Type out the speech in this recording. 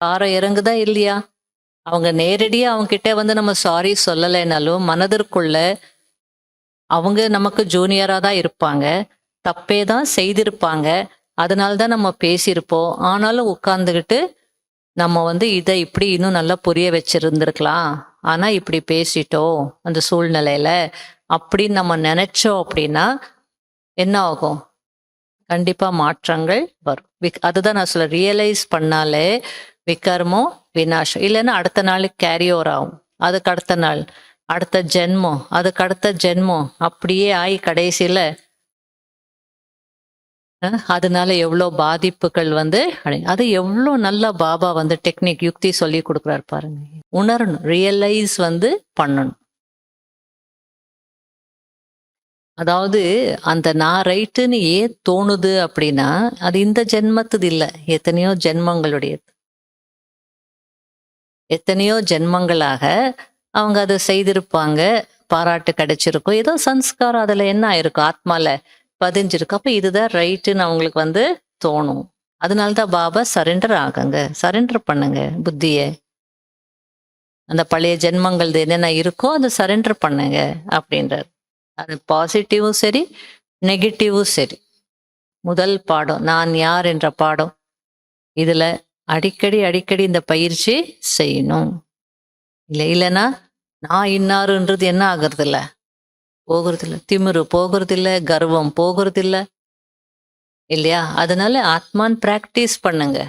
காரம் இறங்குதா இல்லையா? அவங்க நேரடியா அவங்க கிட்ட வந்து நம்ம சாரி சொல்லலைனாலும், மனதிற்குள்ள அவங்க நமக்கு ஜூனியரா தான் இருப்பாங்க. தப்பே தான் செய்திருப்பாங்க. அதனால தான் நம்ம பேசியிருப்போம். ஆனாலும் உட்கார்ந்துகிட்டு, நம்ம வந்து இத இப்படி இன்னும் நல்லா புரிய வச்சிருந்திருக்கலாம். ஆனா இப்படி பேசிட்டோம், அந்த சூழ்நிலையில. அப்படின்னு நம்ம நெனைச்சோம் அப்படின்னா, என்ன ஆகும்? கண்டிப்பா மாற்றங்கள் வரும். அதுதான் நான் சொல்றேன். ரியலைஸ் பண்ணாலே விகர்மோ விநாசம். இல்லன்னா அடுத்த நாளுக்கு கேரி ஓவர் ஆகும். அதுக்கு அடுத்த நாள், அடுத்த ஜென்மம், அதுக்கு அடுத்த ஜென்மம் அப்படியே ஆயி கடைசியில அதனால எவ்வளோ பாதிப்புகள் வந்து அது எவ்வளோ நல்லா பாபா வந்து டெக்னிக் யுக்தி சொல்லி கொடுக்குறாரு பாருங்க. உணரணும், ரியலைஸ் வந்து பண்ணணும். அதாவது அந்த நான் ரைட்டுன்னு ஏன் தோணுது அப்படின்னா, அது இந்த ஜென்மத்துது இல்ல. எத்தனையோ ஜென்மங்களுடையது. எத்தனையோ ஜென்மங்களாக அவங்க அத செய்திருப்பாங்க. பாராட்டு கிடைச்சிருக்கும். ஏதோ சன்ஸ்காரம் அதுல என்ன ஆயிருக்கும்? ஆத்மால பதிஞ்சிருக்கு. அப்ப இதுதான் ரைட்டுன்னு அவங்களுக்கு வந்து தோணும். அதனால தான் பாபா சரண்டர் ஆகுங்க. சரண்டர் பண்ணுங்க புத்திய. அந்த பழைய ஜென்மங்கள்து என்னென்ன இருக்கோ அத சரண்டர் பண்ணுங்க அப்படின்றாரு. அது பாசிட்டிவும் சரி, நெகட்டிவும் சரி. முதல் பாடம் நான் யார் என்ற பாடம். இதுல அடிக்கடி அடிக்கடி இந்த பயிற்சி செய்யணும். இல்லைன்னா நான் இன்னாருன்றது என்ன ஆகுறது இல்ல, போகிறது இல்ல. திமிரு போகிறது இல்ல, கர்வம் போகிறது இல்ல, இல்லையா? அதனால ஆத்மான் பிராக்டிஸ் பண்ணுங்க.